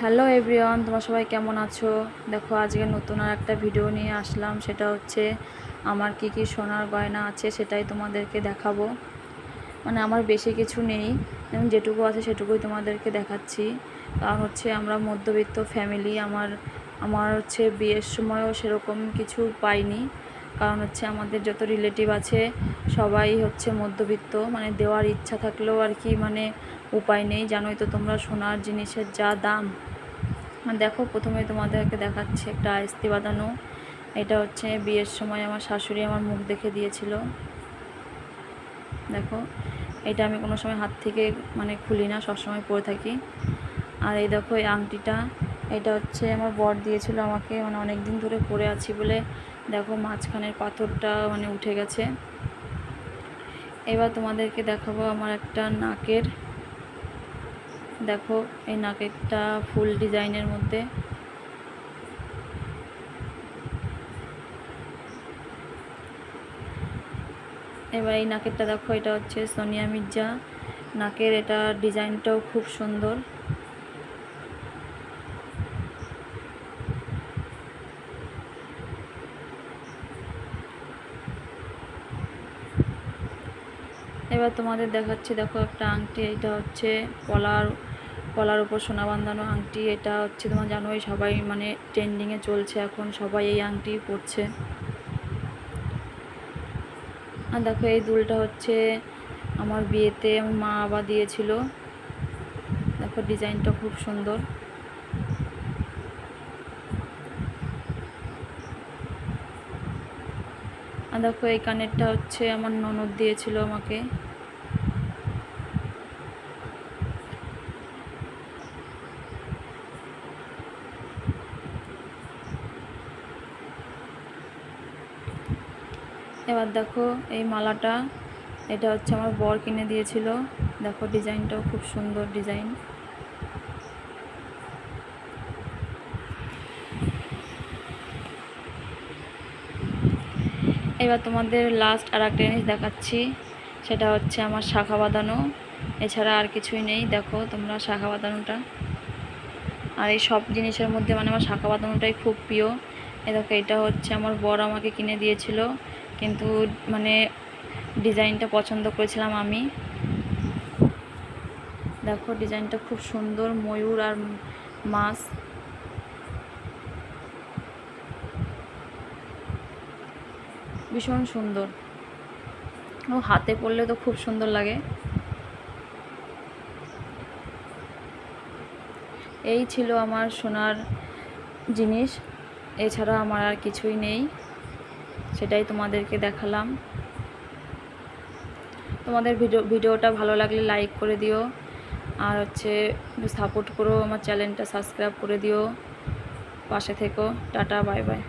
Hello everyone, তোমরা সবাই কেমন আছো? দেখো আজকে নতুন আর একটা ভিডিও নিয়ে আসলাম। সেটা হচ্ছে আমার কি সোনার গয়না আছে সেটাই তোমাদেরকে দেখাবো। মানে আমার বেশি কিছু নেই, এবং যেটুকু আছে সেটুকুই তোমাদেরকে দেখাচ্ছি। কারণ হচ্ছে আমরা মধ্যবিত্ত ফ্যামিলি। আমার হচ্ছে বিয়ের সময়ও সেরকম কিছু পাইনি। কারণ হচ্ছে আমাদের যত রিলেটিভ আছে সবাই হচ্ছে মধ্যবিত্ত, মানে দেওয়ার ইচ্ছা থাকলেও আর কি মানে উপায় নেই। জানোই তো তোমরা সোনার জিনিসের যা দাম। দেখো প্রথমে তোমাদেরকে দেখাচ্ছি একটা আইস্তি বাঁধানো। এটা হচ্ছে বিয়ের সময় আমার শাশুড়ি আমার মুখ দেখে দিয়েছিল। দেখো এটা আমি কোনো সময় হাত থেকে মানে খুলি না, সবসময় পরে থাকি। আর এই দেখো এই আংটিটা, এটা হচ্ছে আমার বর দিয়েছিল আমাকে, মানে অনেক দিন ধরে পরে আছি বলে দেখো মাঝখানের পাথরটা মানে উঠে গেছে। এবার তোমাদেরকে দেখাবো আমার একটা নাকের। দেখো এই নাকেরটা ফুল ডিজাইনের মধ্যে। এবার এই নাকেরটা দেখো, এটা হচ্ছে সোনিয়া মির্জা নাকের। এটা ডিজাইনটাও খুব সুন্দর। এবার তোমাদের দেখাচ্ছি, দেখো একটা আংটি। এটা হচ্ছে পলার উপর সোনা বাঁধানো আংটি। এটা হচ্ছে তোমার জানোই সবাই মানে ট্রেন্ডিংয়ে চলছে, এখন সবাই এই আংটি পরছে। আর দেখো এই দুলটা হচ্ছে আমার বিয়েতে আমার মা আবার দিয়েছিল। দেখো ডিজাইনটা খুব সুন্দর। আর দেখো এই কানেরটা হচ্ছে আমার ননদ দিয়েছিল আমাকে। এবার দেখো এই মালাটা, এটা হচ্ছে আমার বর কিনে দিয়েছিল। দেখো ডিজাইনটাও খুব সুন্দর ডিজাইন। এবার তোমাদের লাস্ট আর একটা জিনিস দেখাচ্ছি, সেটা হচ্ছে আমার শাখা বাঁধানো। এছাড়া আর কিছুই নেই। দেখো তোমরা শাখা বাঁধানোটা। আর এই সব জিনিসের মধ্যে মানে আমার শাখা বাঁধানোটাই খুব প্রিয়। এই দেখো এটা হচ্ছে আমার বর আমাকে কিনে দিয়েছিল, কিন্তু মানে ডিজাইনটা পছন্দ করেছিলাম আমি। দেখো ডিজাইনটা খুব সুন্দর, ময়ূর আর মাছ। ভীষণ সুন্দর, ও হাতে পরলে তো খুব সুন্দর লাগে। এই ছিল আমার সোনার জিনিস, এছাড়া আমার আর কিছুই নেই, সেটাই তোমাদেরকে দেখালাম। তোমাদের ভিডিওটা ভালো লাগলে লাইক করে দিও, আর হচ্ছে সাপোর্ট করো, আমার চ্যানেলটা সাবস্ক্রাইব করে দিও, পাশে থেকো। Tata, bye bye.